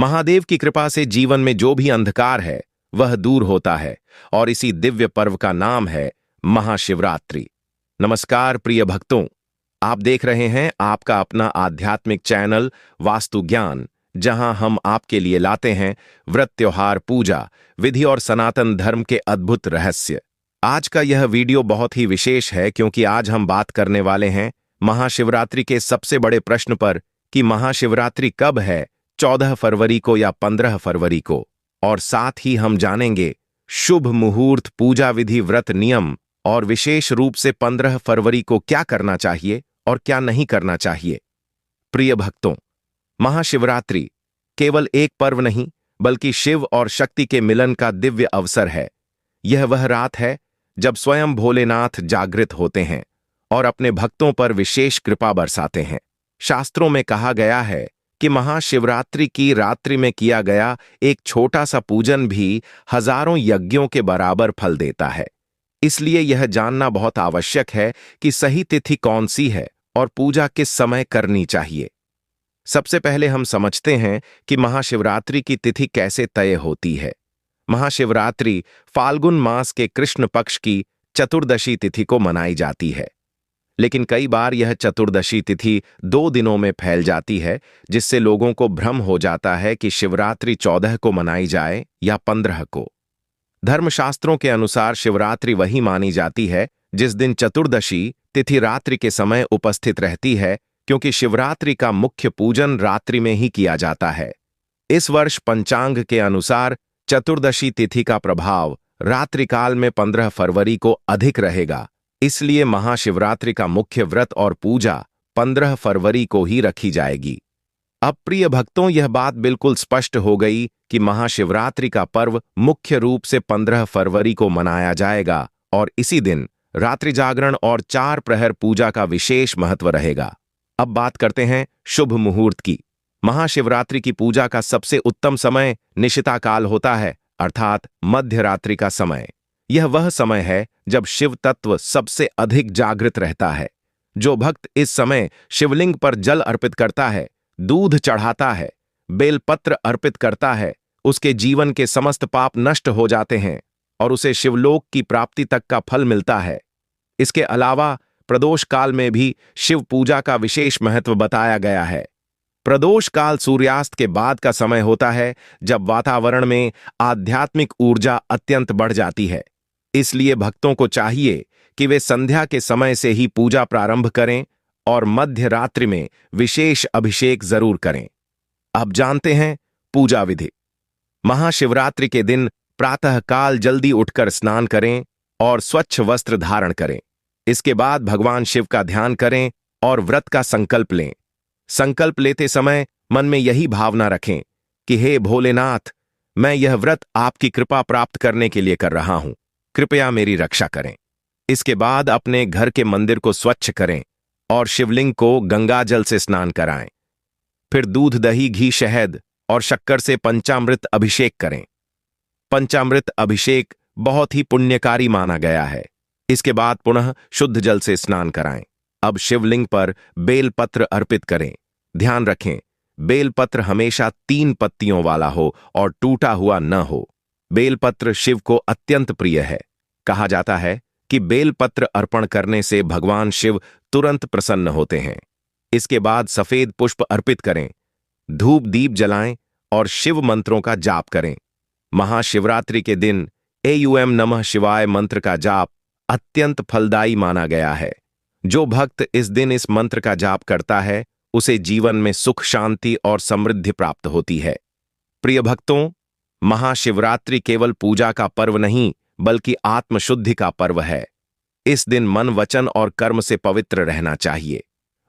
महादेव की कृपा से जीवन में जो भी अंधकार है वह दूर होता है और इसी दिव्य पर्व का नाम है महाशिवरात्रि। नमस्कार प्रिय भक्तों, आप देख रहे हैं आपका अपना आध्यात्मिक चैनल वास्तु ज्ञान, जहां हम आपके लिए लाते हैं व्रत, त्योहार, पूजा विधि और सनातन धर्म के अद्भुत रहस्य। आज का यह वीडियो बहुत ही विशेष है क्योंकि आज हम बात करने वाले हैं महाशिवरात्रि के सबसे बड़े प्रश्न पर कि महाशिवरात्रि कब है, 14 फरवरी को या 15 फरवरी को। और साथ ही हम जानेंगे शुभ मुहूर्त, पूजा विधि, व्रत नियम और विशेष रूप से 15 फरवरी को क्या करना चाहिए और क्या नहीं करना चाहिए। प्रिय भक्तों, महाशिवरात्रि केवल एक पर्व नहीं बल्कि शिव और शक्ति के मिलन का दिव्य अवसर है। यह वह रात है जब स्वयं भोलेनाथ जागृत होते हैं और अपने भक्तों पर विशेष कृपा बरसाते हैं। शास्त्रों में कहा गया है कि महाशिवरात्रि की रात्रि में किया गया एक छोटा सा पूजन भी हजारों यज्ञों के बराबर फल देता है। इसलिए यह जानना बहुत आवश्यक है कि सही तिथि कौन सी है और पूजा किस समय करनी चाहिए। सबसे पहले हम समझते हैं कि महाशिवरात्रि की तिथि कैसे तय होती है। महाशिवरात्रि फाल्गुन मास के कृष्ण पक्ष की चतुर्दशी तिथि को मनाई जाती है, लेकिन कई बार यह चतुर्दशी तिथि 2 दिनों में फैल जाती है, जिससे लोगों को भ्रम हो जाता है कि शिवरात्रि 14 को मनाई जाए या 15 को। धर्मशास्त्रों के अनुसार शिवरात्रि वही मानी जाती है जिस दिन चतुर्दशी तिथि रात्रि के समय उपस्थित रहती है, क्योंकि शिवरात्रि का मुख्य पूजन रात्रि में ही किया जाता है। इस वर्ष पंचांग के अनुसार चतुर्दशी तिथि का प्रभाव रात्रिकाल में 15 फरवरी को अधिक रहेगा, इसलिए महाशिवरात्रि का मुख्य व्रत और पूजा 15 फरवरी को ही रखी जाएगी। अब प्रिय भक्तों, यह बात बिल्कुल स्पष्ट हो गई कि महाशिवरात्रि का पर्व मुख्य रूप से 15 फरवरी को मनाया जाएगा और इसी दिन रात्रि जागरण और 4 प्रहर पूजा का विशेष महत्व रहेगा। अब बात करते हैं शुभ मुहूर्त की। महाशिवरात्रि की पूजा का सबसे उत्तम समय निशिता काल होता है, अर्थात मध्य रात्रि का समय। यह वह समय है जब शिव तत्व सबसे अधिक जागृत रहता है। जो भक्त इस समय शिवलिंग पर जल अर्पित करता है, दूध चढ़ाता है, बेलपत्र अर्पित करता है, उसके जीवन के समस्त पाप नष्ट हो जाते हैं और उसे शिवलोक की प्राप्ति तक का फल मिलता है। इसके अलावा प्रदोष काल में भी शिव पूजा का विशेष महत्व बताया गया है। प्रदोष काल सूर्यास्त के बाद का समय होता है जब वातावरण में आध्यात्मिक ऊर्जा अत्यंत बढ़ जाती है। इसलिए भक्तों को चाहिए कि वे संध्या के समय से ही पूजा प्रारंभ करें और मध्य रात्रि में विशेष अभिषेक जरूर करें। अब जानते हैं पूजा विधि। महाशिवरात्रि के दिन प्रातःकाल जल्दी उठकर स्नान करें और स्वच्छ वस्त्र धारण करें। इसके बाद भगवान शिव का ध्यान करें और व्रत का संकल्प लें। संकल्प लेते समय मन में यही भावना रखें कि हे भोलेनाथ, मैं यह व्रत आपकी कृपा प्राप्त करने के लिए कर रहा हूं, कृपया मेरी रक्षा करें। इसके बाद अपने घर के मंदिर को स्वच्छ करें और शिवलिंग को गंगा जल से स्नान कराएं। फिर दूध, दही, घी, शहद और शक्कर से पंचामृत अभिषेक करें। पंचामृत अभिषेक बहुत ही पुण्यकारी माना गया है। इसके बाद पुनः शुद्ध जल से स्नान कराएं। अब शिवलिंग पर बेलपत्र अर्पित करें। ध्यान रखें, बेलपत्र हमेशा 3 पत्तियों वाला हो और टूटा हुआ न हो। बेलपत्र शिव को अत्यंत प्रिय है। कहा जाता है कि बेलपत्र अर्पण करने से भगवान शिव तुरंत प्रसन्न होते हैं। इसके बाद सफेद पुष्प अर्पित करें, धूप दीप जलाएं और शिव मंत्रों का जाप करें। महाशिवरात्रि के दिन एयूएम नमः शिवाय मंत्र का जाप अत्यंत फलदायी माना गया है। जो भक्त इस दिन इस मंत्र का जाप करता है, उसे जीवन में सुख, शांति और समृद्धि प्राप्त होती है। प्रिय भक्तों, महाशिवरात्रि केवल पूजा का पर्व नहीं बल्कि आत्मशुद्धि का पर्व है। इस दिन मन, वचन और कर्म से पवित्र रहना चाहिए।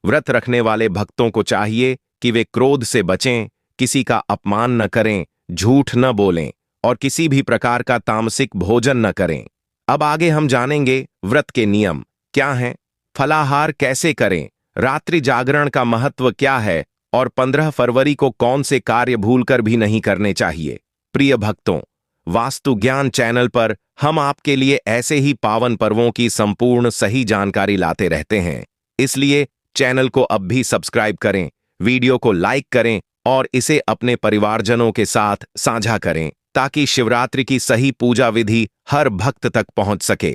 व्रत रखने वाले भक्तों को चाहिए कि वे क्रोध से बचें, किसी का अपमान न करें, झूठ न बोलें और किसी भी प्रकार का तामसिक भोजन न करें। अब आगे हम जानेंगे व्रत के नियम क्या हैं, फलाहार कैसे करें, रात्रि जागरण का महत्व क्या है और 15 फरवरी को कौन से कार्य भूलकर भी नहीं करने चाहिए। प्रिय भक्तों, वास्तु ज्ञान चैनल पर हम आपके लिए ऐसे ही पावन पर्वों की संपूर्ण सही जानकारी लाते रहते हैं। इसलिए चैनल को अब भी सब्सक्राइब करें, वीडियो को लाइक करें और इसे अपने परिवारजनों के साथ साझा करें ताकि शिवरात्रि की सही पूजा विधि हर भक्त तक पहुंच सके।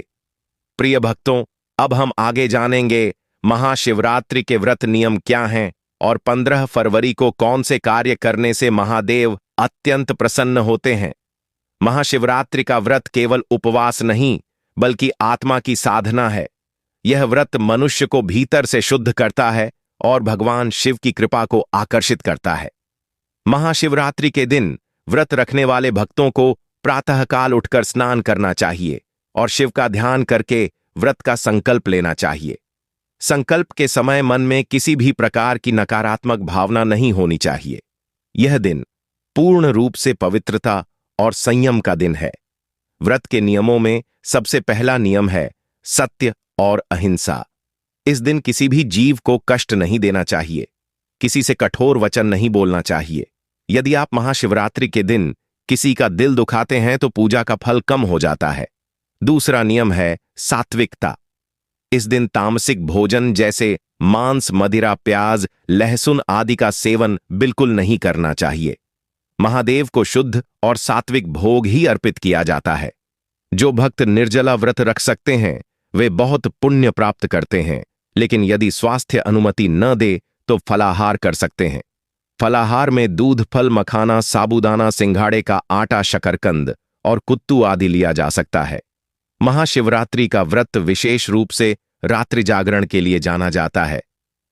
प्रिय भक्तों, अब हम आगे जानेंगे महाशिवरात्रि के व्रत नियम क्या हैं और 15 फरवरी को कौन से कार्य करने से महादेव अत्यंत प्रसन्न होते हैं। महाशिवरात्रि का व्रत केवल उपवास नहीं बल्कि आत्मा की साधना है। यह व्रत मनुष्य को भीतर से शुद्ध करता है और भगवान शिव की कृपा को आकर्षित करता है। महाशिवरात्रि के दिन व्रत रखने वाले भक्तों को प्रातःकाल उठकर स्नान करना चाहिए और शिव का ध्यान करके व्रत का संकल्प लेना चाहिए। संकल्प के समय मन में किसी भी प्रकार की नकारात्मक भावना नहीं होनी चाहिए। यह दिन पूर्ण रूप से पवित्रता और संयम का दिन है। व्रत के नियमों में सबसे पहला नियम है सत्य और अहिंसा। इस दिन किसी भी जीव को कष्ट नहीं देना चाहिए, किसी से कठोर वचन नहीं बोलना चाहिए। यदि आप महाशिवरात्रि के दिन किसी का दिल दुखाते हैं तो पूजा का फल कम हो जाता है। दूसरा नियम है सात्विकता। इस दिन तामसिक भोजन जैसे मांस, मदिरा, प्याज, लहसुन आदि का सेवन बिल्कुल नहीं करना चाहिए। महादेव को शुद्ध और सात्विक भोग ही अर्पित किया जाता है। जो भक्त निर्जला व्रत रख सकते हैं वे बहुत पुण्य प्राप्त करते हैं, लेकिन यदि स्वास्थ्य अनुमति न दे तो फलाहार कर सकते हैं। फलाहार में दूध, फल, मखाना, साबूदाना, सिंघाड़े का आटा, शकरकंद और कुत्तू आदि लिया जा सकता है। महाशिवरात्रि का व्रत विशेष रूप से रात्रि जागरण के लिए जाना जाता है।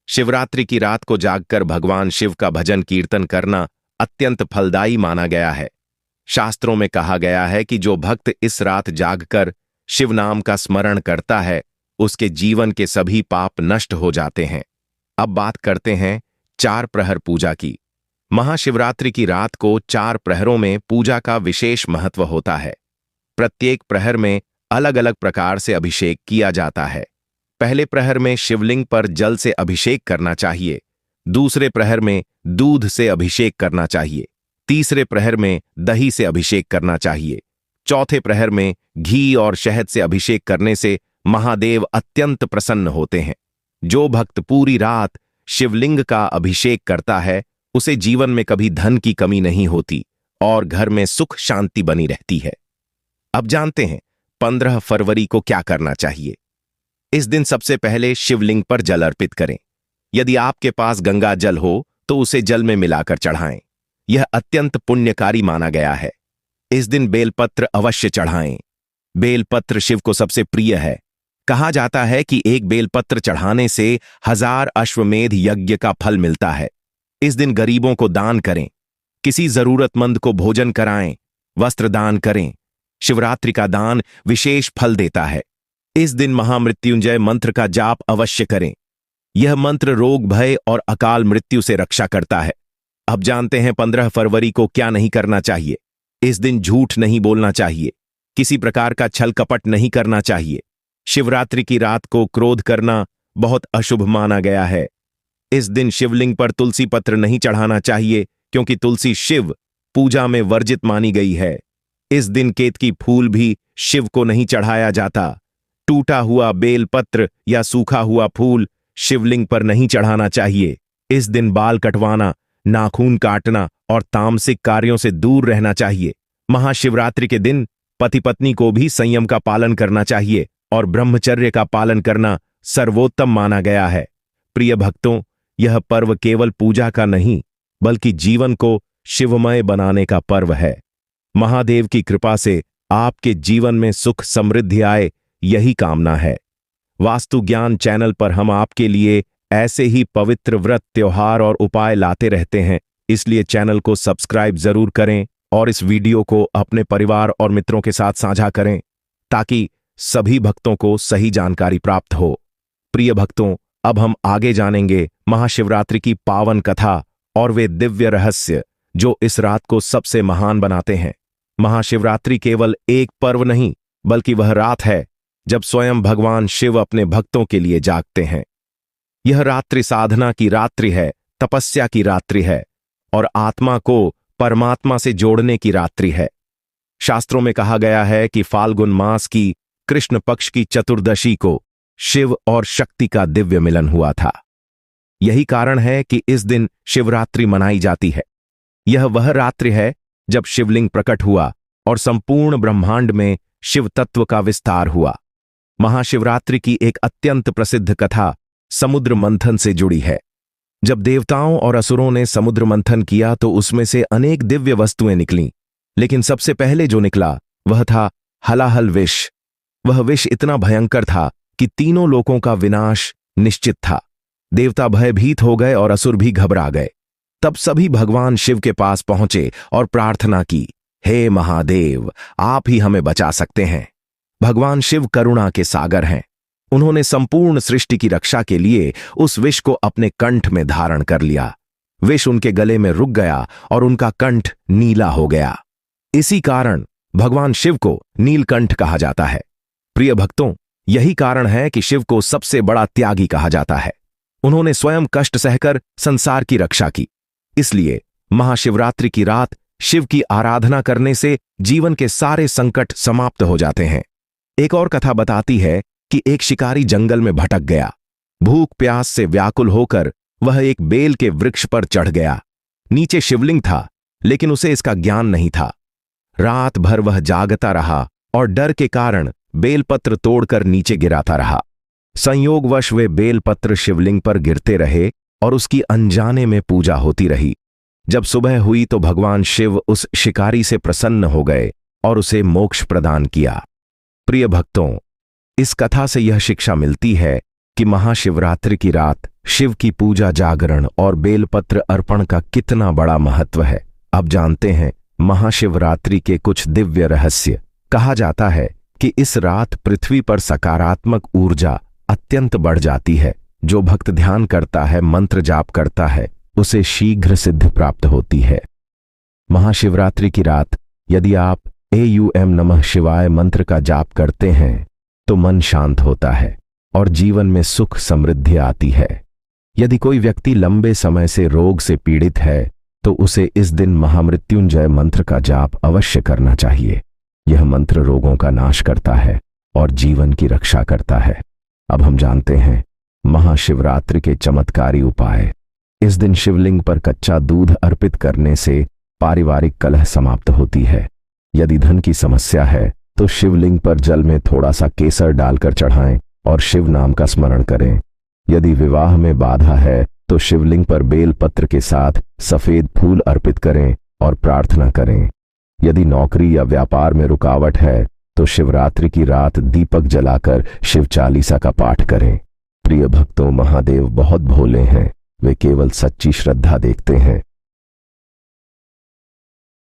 शिवरात्रि की रात को जागकर भगवान शिव का भजन कीर्तन करना अत्यंत फलदायी माना गया है। शास्त्रों में कहा गया है कि जो भक्त इस रात जागकर शिव नाम का स्मरण करता है उसके जीवन के सभी पाप नष्ट हो जाते हैं। अब बात करते हैं 4 प्रहर पूजा की। महाशिवरात्रि की रात को 4 प्रहरों में पूजा का विशेष महत्व होता है। प्रत्येक प्रहर में अलग अलग प्रकार से अभिषेक किया जाता है। पहले प्रहर में शिवलिंग पर जल से अभिषेक करना चाहिए। दूसरे प्रहर में दूध से अभिषेक करना चाहिए। तीसरे प्रहर में दही से अभिषेक करना चाहिए। चौथे प्रहर में घी और शहद से अभिषेक करने से महादेव अत्यंत प्रसन्न होते हैं। जो भक्त पूरी रात शिवलिंग का अभिषेक करता है उसे जीवन में कभी धन की कमी नहीं होती और घर में सुख शांति बनी रहती है। अब जानते हैं 15 फरवरी को क्या करना चाहिए। इस दिन सबसे पहले शिवलिंग पर जल अर्पित करें। यदि आपके पास गंगा जल हो तो उसे जल में मिलाकर चढ़ाएं। यह अत्यंत पुण्यकारी माना गया है। इस दिन बेलपत्र अवश्य चढ़ाएं। बेलपत्र शिव को सबसे प्रिय है। कहा जाता है कि एक बेलपत्र चढ़ाने से 1000 अश्वमेध यज्ञ का फल मिलता है। इस दिन गरीबों को दान करें, किसी जरूरतमंद को भोजन कराएं, वस्त्र दान करें। शिवरात्रि का दान विशेष फल देता है। इस दिन महामृत्युंजय मंत्र का जाप अवश्य करें। यह मंत्र रोग, भय और अकाल मृत्यु से रक्षा करता है। अब जानते हैं 15 फरवरी को क्या नहीं करना चाहिए। इस दिन झूठ नहीं बोलना चाहिए, किसी प्रकार का छल कपट नहीं करना चाहिए। शिवरात्रि की रात को क्रोध करना बहुत अशुभ माना गया है। इस दिन शिवलिंग पर तुलसी पत्र नहीं चढ़ाना चाहिए क्योंकि तुलसी शिव पूजा में वर्जित मानी गई है। इस दिन केतकी फूल भी शिव को नहीं चढ़ाया जाता। टूटा हुआ बेलपत्र या सूखा हुआ फूल शिवलिंग पर नहीं चढ़ाना चाहिए। इस दिन बाल कटवाना, नाखून काटना और तामसिक कार्यों से दूर रहना चाहिए। महाशिवरात्रि के दिन पति पत्नी को भी संयम का पालन करना चाहिए और ब्रह्मचर्य का पालन करना सर्वोत्तम माना गया है। प्रिय भक्तों, यह पर्व केवल पूजा का नहीं बल्कि जीवन को शिवमय बनाने का पर्व है। महादेव की कृपा से आपके जीवन में सुख समृद्धि आए, यही कामना है। वास्तु ज्ञान चैनल पर हम आपके लिए ऐसे ही पवित्र व्रत, त्योहार और उपाय लाते रहते हैं, इसलिए चैनल को सब्सक्राइब जरूर करें और इस वीडियो को अपने परिवार और मित्रों के साथ साझा करें ताकि सभी भक्तों को सही जानकारी प्राप्त हो। प्रिय भक्तों, अब हम आगे जानेंगे महाशिवरात्रि की पावन कथा और वे दिव्य रहस्य जो इस रात को सबसे महान बनाते हैं। महाशिवरात्रि केवल एक पर्व नहीं बल्कि वह रात है जब स्वयं भगवान शिव अपने भक्तों के लिए जागते हैं। यह रात्रि साधना की रात्रि है, तपस्या की रात्रि है और आत्मा को परमात्मा से जोड़ने की रात्रि है। शास्त्रों में कहा गया है कि फाल्गुन मास की कृष्ण पक्ष की चतुर्दशी को शिव और शक्ति का दिव्य मिलन हुआ था। यही कारण है कि इस दिन शिवरात्रि मनाई जाती है। यह वह रात्रि है जब शिवलिंग प्रकट हुआ और संपूर्ण ब्रह्मांड में शिव तत्व का विस्तार हुआ। महाशिवरात्रि की एक अत्यंत प्रसिद्ध कथा समुद्र मंथन से जुड़ी है। जब देवताओं और असुरों ने समुद्र मंथन किया तो उसमें से अनेक दिव्य वस्तुएं निकलीं, लेकिन सबसे पहले जो निकला वह था हलाहल विष। वह विष इतना भयंकर था कि तीनों लोकों का विनाश निश्चित था। देवता भयभीत हो गए और असुर भी घबरा गए। तब सभी भगवान शिव के पास पहुंचे और प्रार्थना की, हे महादेव, आप ही हमें बचा सकते हैं। भगवान शिव करुणा के सागर हैं। उन्होंने संपूर्ण सृष्टि की रक्षा के लिए उस विष को अपने कंठ में धारण कर लिया। विष उनके गले में रुक गया और उनका कंठ नीला हो गया। इसी कारण भगवान शिव को नीलकंठ कहा जाता है। प्रिय भक्तों, यही कारण है कि शिव को सबसे बड़ा त्यागी कहा जाता है। उन्होंने स्वयं कष्ट सहकर संसार की रक्षा की। इसलिए महाशिवरात्रि की रात शिव की आराधना करने से जीवन के सारे संकट समाप्त हो जाते हैं। एक और कथा बताती है कि एक शिकारी जंगल में भटक गया। भूख प्यास से व्याकुल होकर वह एक बेल के वृक्ष पर चढ़ गया। नीचे शिवलिंग था, लेकिन उसे इसका ज्ञान नहीं था। रात भर वह जागता रहा और डर के कारण बेलपत्र तोड़कर नीचे गिराता रहा। संयोगवश वे बेलपत्र शिवलिंग पर गिरते रहे और उसकी अनजाने में पूजा होती रही। जब सुबह हुई तो भगवान शिव उस शिकारी से प्रसन्न हो गए और उसे मोक्ष प्रदान किया। प्रिय भक्तों, इस कथा से यह शिक्षा मिलती है कि महाशिवरात्रि की रात शिव की पूजा, जागरण और बेलपत्र अर्पण का कितना बड़ा महत्व है। अब जानते हैं महाशिवरात्रि के कुछ दिव्य रहस्य। कहा जाता है कि इस रात पृथ्वी पर सकारात्मक ऊर्जा अत्यंत बढ़ जाती है। जो भक्त ध्यान करता है, मंत्र जाप करता है, उसे शीघ्र सिद्धि प्राप्त होती है। महाशिवरात्रि की रात यदि आप AUM नमः शिवाय मंत्र का जाप करते हैं तो मन शांत होता है और जीवन में सुख समृद्धि आती है। यदि कोई व्यक्ति लंबे समय से रोग से पीड़ित है तो उसे इस दिन महामृत्युंजय मंत्र का जाप अवश्य करना चाहिए। यह मंत्र रोगों का नाश करता है और जीवन की रक्षा करता है। अब हम जानते हैं महाशिवरात्रि के चमत्कारी उपाय। इस दिन शिवलिंग पर कच्चा दूध अर्पित करने से पारिवारिक कलह समाप्त होती है। यदि धन की समस्या है तो शिवलिंग पर जल में थोड़ा सा केसर डालकर चढ़ाएं और शिव नाम का स्मरण करें। यदि विवाह में बाधा है तो शिवलिंग पर बेल पत्र के साथ सफेद फूल अर्पित करें और प्रार्थना करें। यदि नौकरी या व्यापार में रुकावट है तो शिवरात्रि की रात दीपक जलाकर शिव चालीसा का पाठ करें। प्रिय भक्तों, महादेव बहुत भोले हैं। वे केवल सच्ची श्रद्धा देखते हैं।